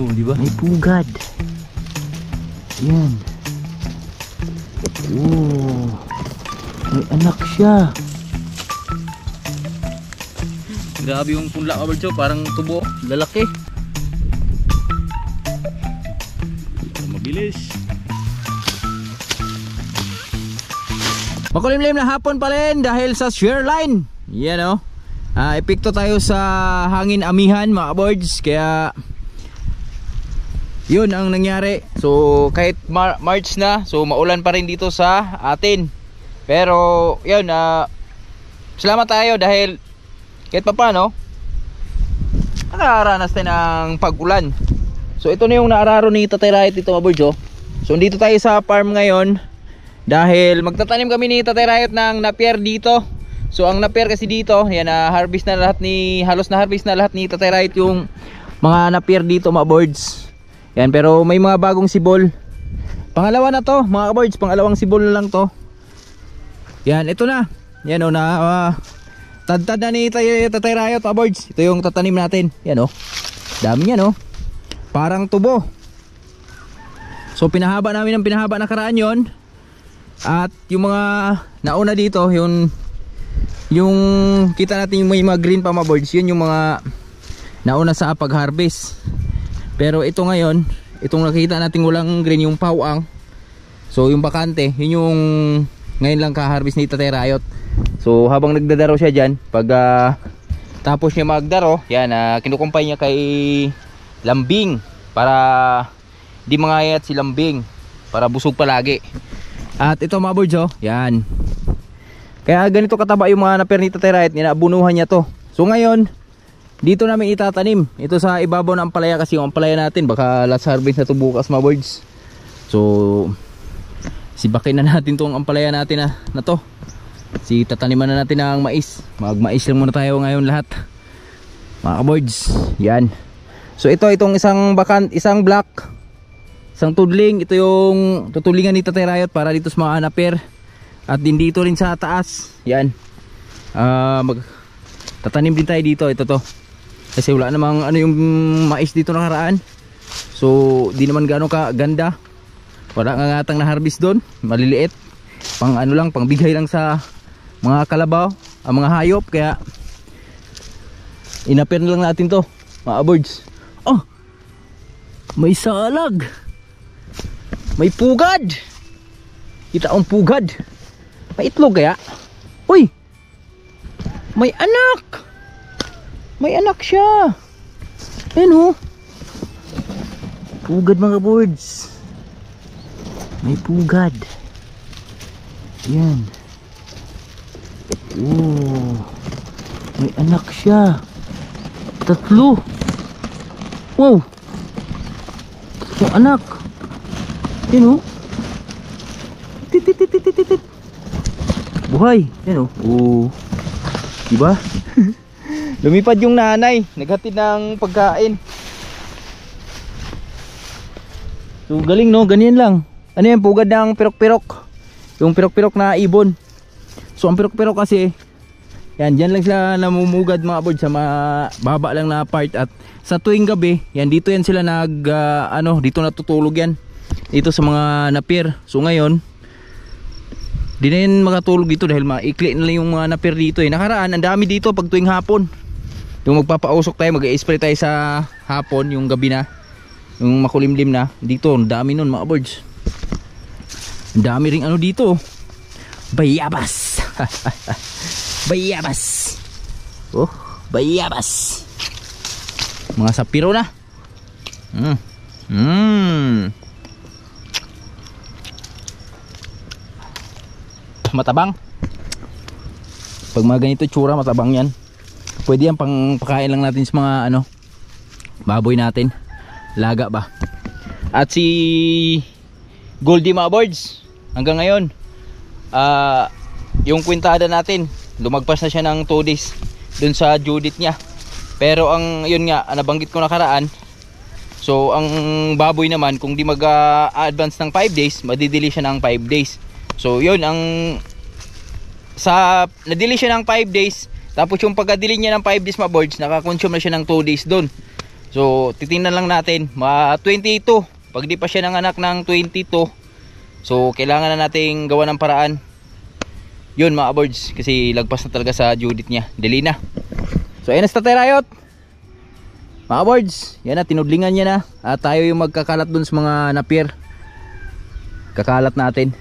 Oh, di ba? May pugad. Yan. Oh. May anak siya. Grabe yung punla ka, Birds. Parang tubo. Lalaki. Mabilis. Makulimlim na hapon pa rin dahil sa shear line. Yan o. Epekto tayo sa hangin amihan mga boards. Kaya yun ang nangyari. So kahit March na, so maulan pa rin dito sa atin. Pero yun, salamat tayo dahil kahit pa paano nakaranas tayo ng pag-ulan. So ito na yung naararo ni Tatay Riot dito mga boards. So dito tayo sa farm ngayon dahil magtatanim kami ni Tatay Riot ng napier dito. So ang napier kasi dito, yan, harvest na lahat halos na harvest na lahat ni Tatay Riot yung mga napier dito mga boards. Yan, pero may mga bagong sibol. Pangalawa na to mga boards, pangalawang sibol na lang to. Yan, ito na. Yan o, tad-tad na ni Tatay Riot mga boards. Ito yung tatanim natin. Yan o, dami yan o, parang tubo. So pinahaba namin ng pinahaba nakaraan yon. At yung mga nauna dito, yung kita natin yung may mga green pa mga boards, yun yung mga nauna sa pag-harvest. Pero ito ngayon, itong nakita natin walang green, yung pauang. So yung bakante, yun yung ngayon lang ka-harvest ni Tatay Riot. So habang nagdadaro siya dyan, pag tapos niya magdaro, yan, kinukumpay niya kay Lambing para di mangayat si Lambing, para busog palagi. At ito mga boards, yan. Kaya ganito kataba yung mga napier ni Tatay Riot, ninabunuhan niya to. So ngayon, dito namin itatanim. Ito sa ibabaw ng ampalaya kasi yung ampalaya natin, baka last harvest na to bukas mga boards. So, sibakin na natin tong ampalaya natin na to. Tataniman na natin ng mais. Mag-mais lang muna tayo ngayon lahat. Mga boards, yan. So itong isang block, isang tudling, ito yung tutulingan ni Tatay Riot para dito sa mga napier. At din dito rin sa taas. Yan. Tatanim din tayo dito. Ito to. Kasi wala namang yung mais dito nakaraan. So di naman gano'ng kaganda. Wala nga ngatang na harvest doon. Maliliit. Pang lang, pang bigay lang sa mga kalabaw, ang mga hayop. Kaya inapier na lang natin to mga birds. Oh, may salag. May pugad. Kita ang pugad. May itlog kaya? Uy! May anak! May anak siya! Ayan o! Pugad mga boards. May pugad. Yan. Oh, may anak siya. Tatlo. Wow! Tatlong anak. Yan o. Tit. Buhay. Yan o. Oh. Diba? Lumipad yung nanay. Naghatid ng pagkain. So galing no. Ganyan lang. Ano yan? Pugad ng pirok-pirok. Yung pirok-pirok na ibon. So ang pirok-pirok kasi, yan, dyan lang sila namumugad mga birds sa baba lang na part. At sa tuwing gabi, yan, dito yan sila dito natutulog yan. Dito sa mga napier. So ngayon, di na yan makatulog dito dahil maikli na lang yung mga napier dito. Nakaraan, ang dami dito pag tuwing hapon. Yung magpapausok tayo, mag-spray tayo sa hapon, yung gabi na, yung makulimlim na. Dito, ang dami nun mga birds. Ang dami ring dito. Bayabas. Bayabas. Oh, bayabas. Mga sapiro na. Matabang. Pag mga ganito tsura, matabang yan. Pwede yan pang pakain lang natin sa mga baboy natin. Laga ba. At si Goldie mga birds, hanggang ngayon yung kwintada natin, lumagpas na siya ng 2 days dun sa Judith niya. Pero ang yun nga, nabanggit ko nakaraan, so ang baboy naman kung di mag-advance ng 5 days, madidili siya ng 5 days. So yun, nadili siya ng 5 days. Tapos yung pagkadili niya ng 5 days mga birds, nakakonsume na siya ng 2 days dun. So titingnan lang natin, 22. Pag di pa siya nanganak ng 22, so kailangan na nating gawa ng paraan. Yun mga birds, kasi lagpas na talaga sa due date niya. Dili na. So ayun na sa Tatay Riot. Mga birds, yan na, tinudlingan niya na. At tayo yung magkakalat dun sa mga napier. Kakalat natin.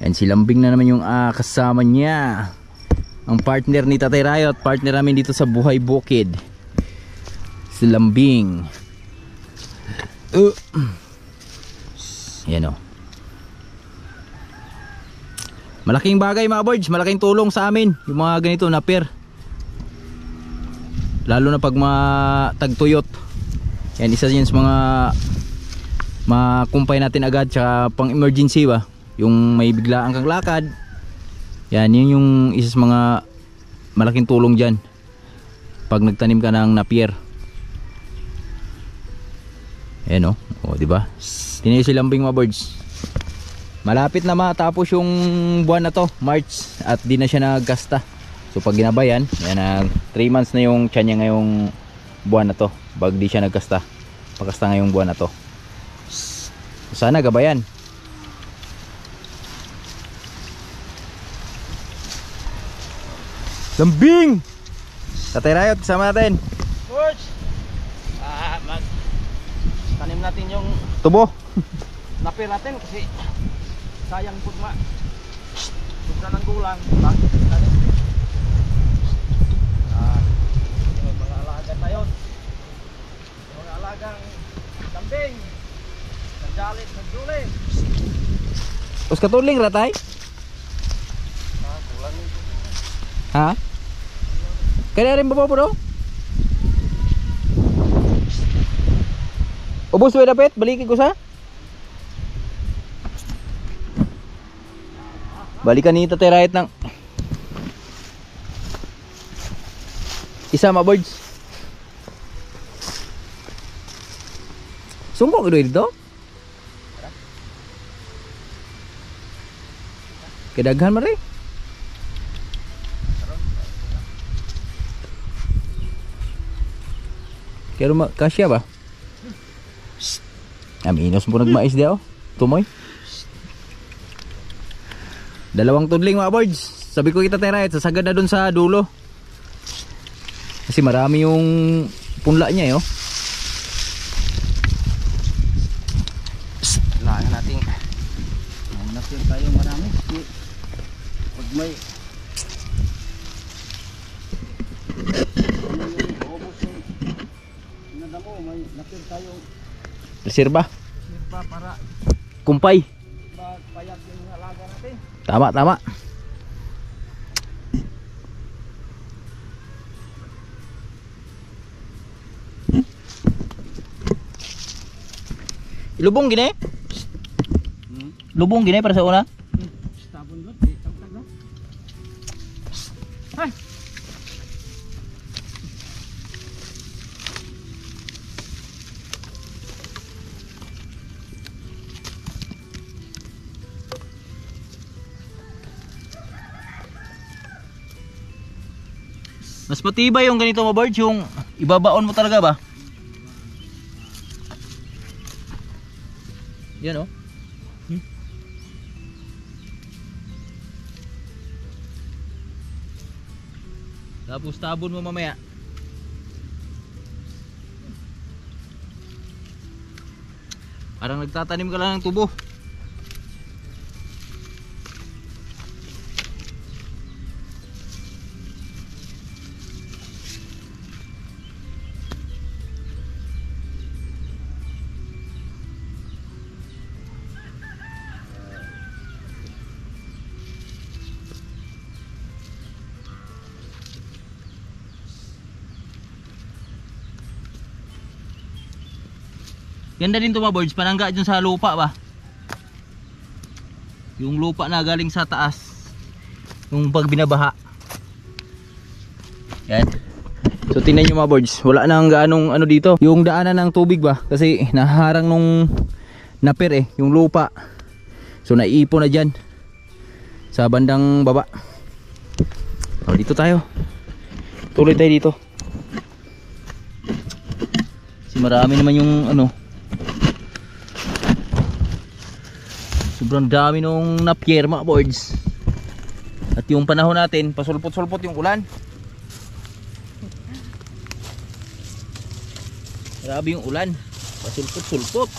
And si Lambing na naman yung kasama niya. Ang partner ni Tatay Riot, partner namin dito sa Buhay Bukid. Si Lambing. Yan o. Malaking bagay mga birds, malaking tulong sa amin yung mga ganito na pair. Lalo na pag matagtuyot. Yan, isa yun sa mga makumpay natin agad, tsaka pang emergency ba, yung may biglaan kang lakad. Yan, yun yung isa sa mga malaking tulong dyan pag nagtanim ka ng napier. Ayan o, diba? Tinayo si Lambing mga birds. Malapit na matapos yung buwan na to, March, at di na siya nagkasta. So pag ginabayan, yan, 3 months na yung tiyan niya ngayong buwan na to, pag di siya nagkasta. Pagkasta ngayong buwan na to, sana gabayan. Lambing! Tatay Riot, kasama natin. George! Tanim natin yung Tubo. napir natin kasi sayang po ma. Sobra ng gulang. Tanim. Yung mga alaga tayo. Yung mga alagang lambing. Nagdalit, nagduli. Us katuling ratay? Kulang yung Ha? Kaya rin ba po bro? Ubus mo dapat, balikin ko sa. Balikan ni Tatay Riot ng isa mga birds. Sungko ka dito? Kedaghan mo rin. Kaya kasya ba? Aminos mo nagmais diya oh. Tumoy. Dalawang tudling mga birds. Sabi ko kita Tatay Riot, sasagad na dun sa dulo. Kasi marami yung punla niya oh. kailangan natin natin tayo marami. Pag may may napir tayo Reserba. para Kumpay. magpayag yung alaga natin. Tama, tama. Lubong gini? Lubong gini para sa una? Stabon lot, tagtag na. Hay. Mas matibay yung ganito mga birds, yung ibabaon mo talaga ba? Yan oh. Tapos tabon mo mamaya. Parang nagtatanim ka lang ng tubo. Ganda din to mga birds, panangga dyan sa lupa ba? Yung lupa na galing sa taas, yung pag binabaha. Yan. So tingnan nyo mga birds, wala nang gaanong ano dito, yung daanan ng tubig ba? Kasi naharang nung napir yung lupa. So naiipon na dyan sa bandang baba. O dito tayo. Tuloy tayo dito. Kasi marami naman yung ano. Sobrang dami nung napier mga boards. At yung panahon natin, pasulpot-sulpot yung ulan. Grabe yung ulan. Pasulpot-sulpot.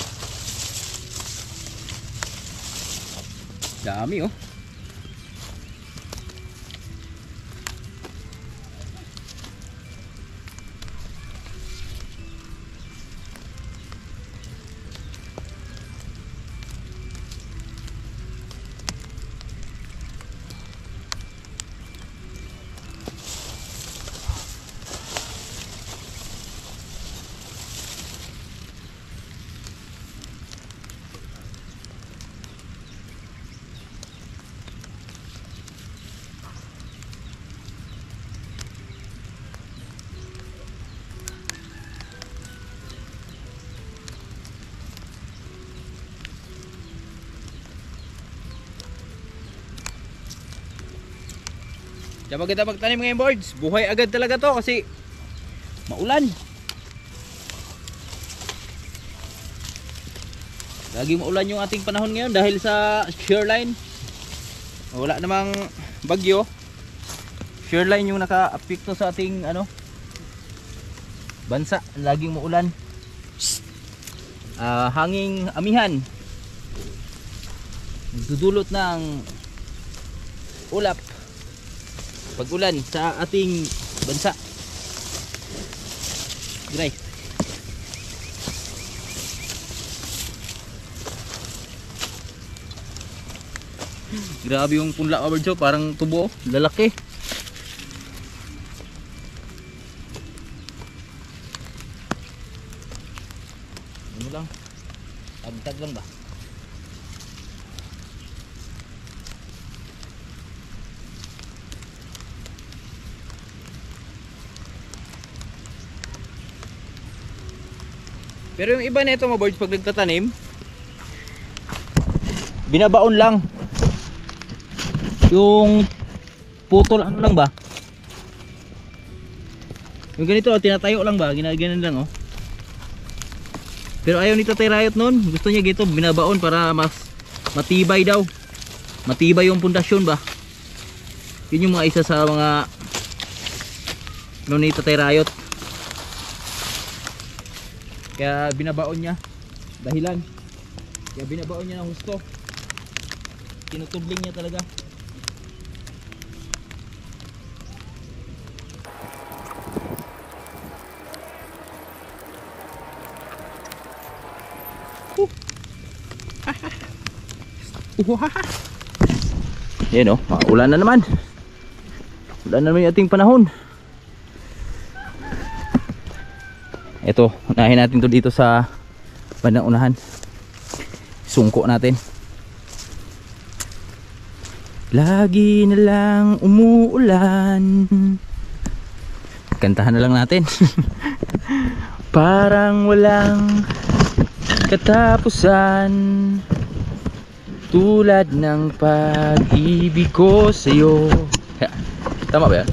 Dami oh. Diyan maganda magtanim ngayon boards. Buhay agad talaga to kasi maulan. Lagi maulan yung ating panahon ngayon dahil sa shoreline. Wala namang bagyo. Shoreline yung naka-apekto sa ating ano bansa. Laging maulan. Hanging amihan. Dudulot ng ulap pag-ulan sa ating bansa. Guys. Grabe yung punla overjo, parang tubo, lalaki. Ano lang? Tagtag lang ba? Pero yung iba nito mga boards pag nagtatanim, binabaon lang. Yung putol ano lang ba? Yung ganito tinatayo lang ba? Ginaganon lang oh. Pero ayaw ni Tatay Riot nun. Gusto niya gito binabaon para mas matibay daw. Matibay yung pundasyon ba? Yun yung mga isa sa mga ano ni Tatay Riot. Kaya binabaon niya dahilan. Kaya binabaon niya ng husto. Tinutudling niya talaga. Yan o, ulan na naman. Ulan na naman yung ating panahon. Ito, unahin natin to dito sa bandang unahan. Sungko natin. Lagi na lang umuulan. Kantahan na lang natin. Parang walang katapusan, tulad ng pag-ibig ko sa'yo. Tama ba yan?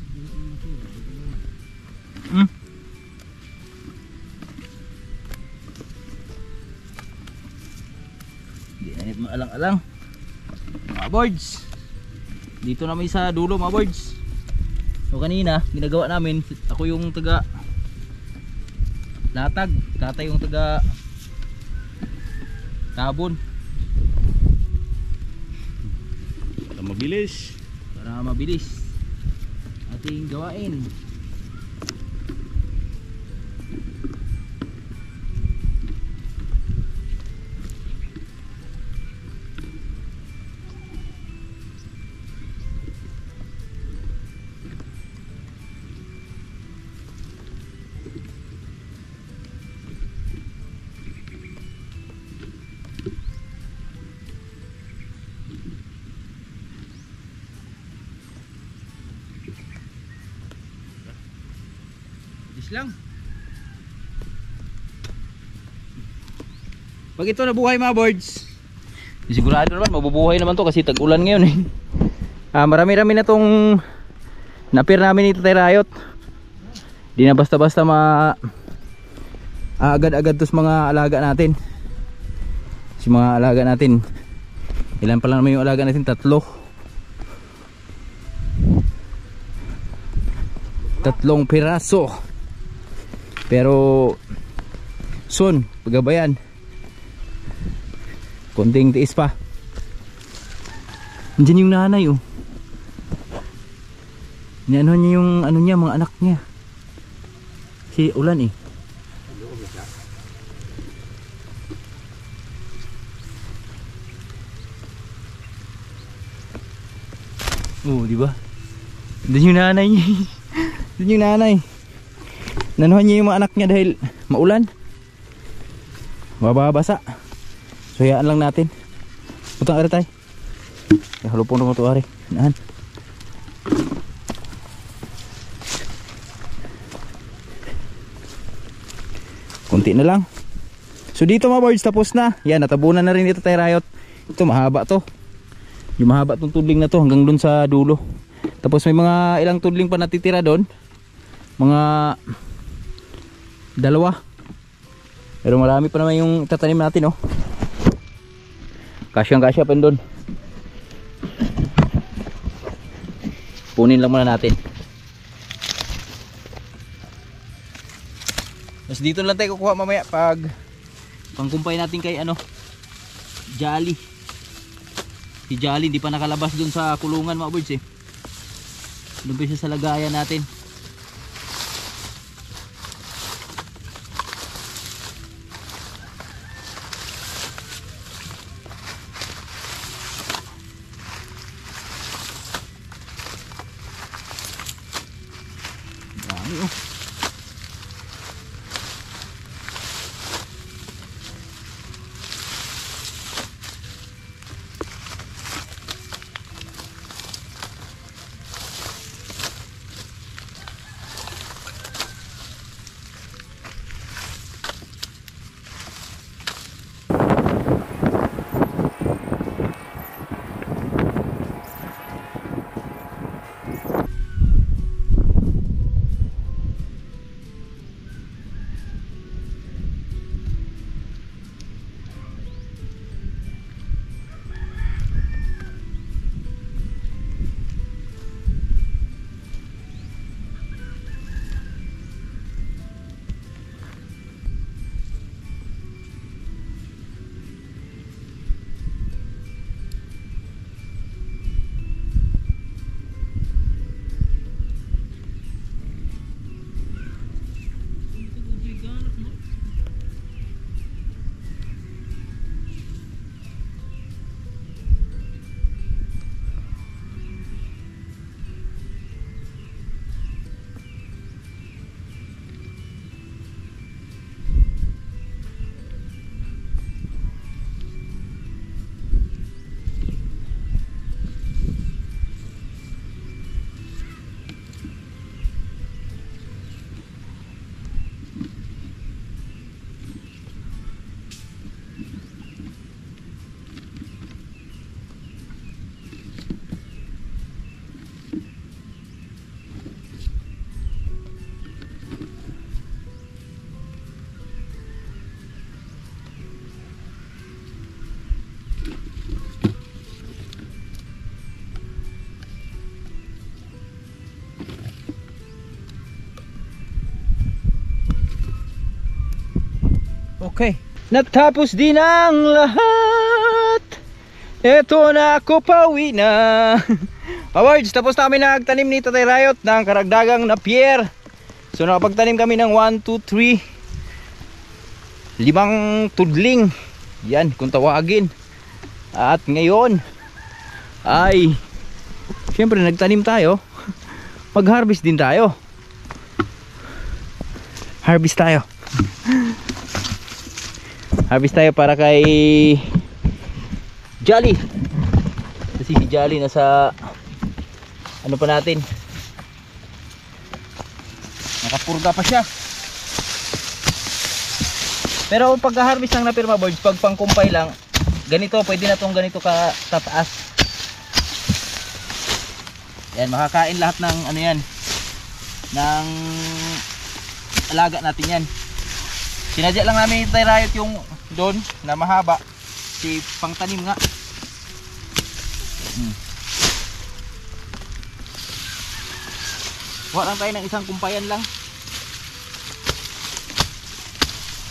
Maalang-alang mga boards, dito namin sa dulo mga boards. So kanina ginagawa namin, ako yung taga latag, tatay yung taga tabon para mabilis ating gawain. Lang. Pag ito nabuhay mga boards, sigurado naman mabubuhay naman to kasi tag-ulan ngayon eh. Marami-rami na tong napir namin ito tayo Rayot. Di na basta-basta agad-agad tos mga alaga natin. Si mga alaga natin, ilan pa lang naman yung alaga natin? 3 piraso. Pero soon, pagabayan, konting tiis pa. Nandiyan yung nanay oh. Inaano niya yung ano niya, mga anak niya. Si Ulan eh. Oh, di ba? Doon yung nanay niya. Doon yung nanay. Nanuhan niya yung mga anak niya dahil maulan. Bababasa. So hayaan lang natin. Putang ari tay. Halupon mo to ari. Naan. Kunti na lang. So dito mga birds, tapos na. Yan, natabunan na rin dito tayo Rayot. Ito mahaba to. Yung mahaba tong tudling na to hanggang dun sa dulo. Tapos may mga ilang tudling pa natitira doon. Mga 2. Pero marami pa naman yung tatanim natin oh. Kasyang-kasya pa doon. Kunin lang muna natin. Tapos dito lang tayo kukuha mamaya pag pangkumpay natin kay ano, Jolly. Si Jolly di pa nakalabas dun sa kulungan mga birds eh. Doon pa siya sa lagayan natin. Dami oh. Okay, natapos din ang lahat. Eto na ako, pauwi na. Awards, tapos na kami nagtanim nito tayo Rayot ng karagdagang napier. So nakapagtanim kami ng 1, 2, 3 5 tudling. Yan kung tawagin. At ngayon ay syempre nagtanim tayo, mag-harvest din tayo. Harvest tayo. Harvest tayo para kay Jolly. Kasi si Jolly nasa ano pa natin, nakapurga pa siya. Pero pagka-harvest ng napir mga birds, pag pangkumpay lang, ganito, pwede na tong ganito ka tataas. Yan, makakain lahat ng ano yan, ng alaga natin yan. Sinadya lang namin yung Tyrayot yung doon na mahaba, si pangtanim nga. Wala lang tayo ng isang kumpayan lang.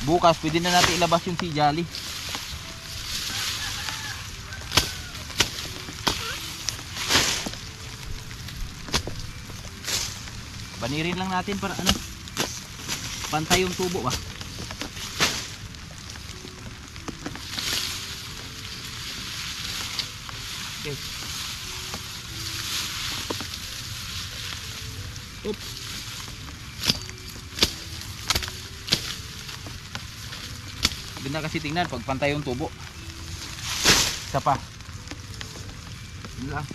Bukas pwede na natin ilabas yung si Jolly. Banirin lang natin para ano, pantay yung tubo ba. Okay. Oops. Ganda kasi tingnan pag pantay yung tubo. Isa pa. Yun lang.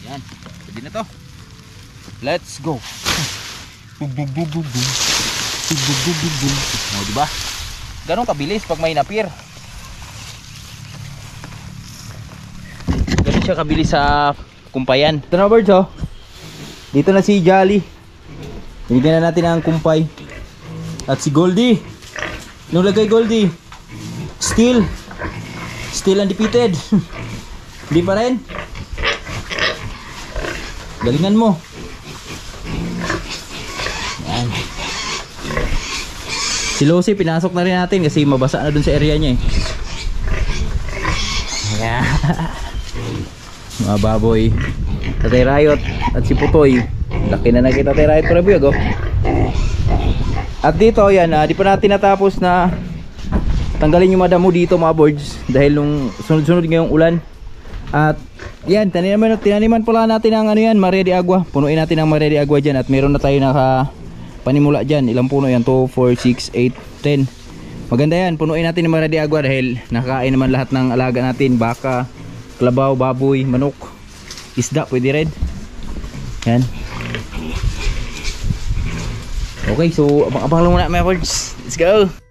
Yan, pwede na to. Let's go. Bug bug bug bug bug. Bug bug bug bug bug. Oh, diba? Ganun kabilis pag may napir. Ganun siya kabilis sa kumpayan. Ito na birds oh. Dito na si Jolly. Binigyan na natin ang kumpay. At si Goldie. Nung lagay Goldie. Still undefeated. Hindi pa rin. Galingan mo. Yan. Si Lucy pinasok na rin natin kasi mabasa na dun sa area niya eh. Yan. Mga baboy. Tatay Rayot at si Putoy. Laki na nakita Tatay Rayot ko rebuyag oh. At dito yan, di pa natin natapos na tanggalin yung madamo dito mga boards dahil nung sunod-sunod ngayong ulan. At yan, tinaniman pala natin ang ano yan, Maria de Agua. Punuin natin ang Maria de Agua dyan at meron na tayo naka panimula dyan. Ilang puno yan? 2, 4, 6, 8, 10. Maganda yan, punuin natin ang Maria de Agua dahil nakakain naman lahat ng alaga natin. Baka, kalabaw, baboy, manok, isda, pwede rin. Yan. Okay, so abang-abang lang muna mga boards. Let's go!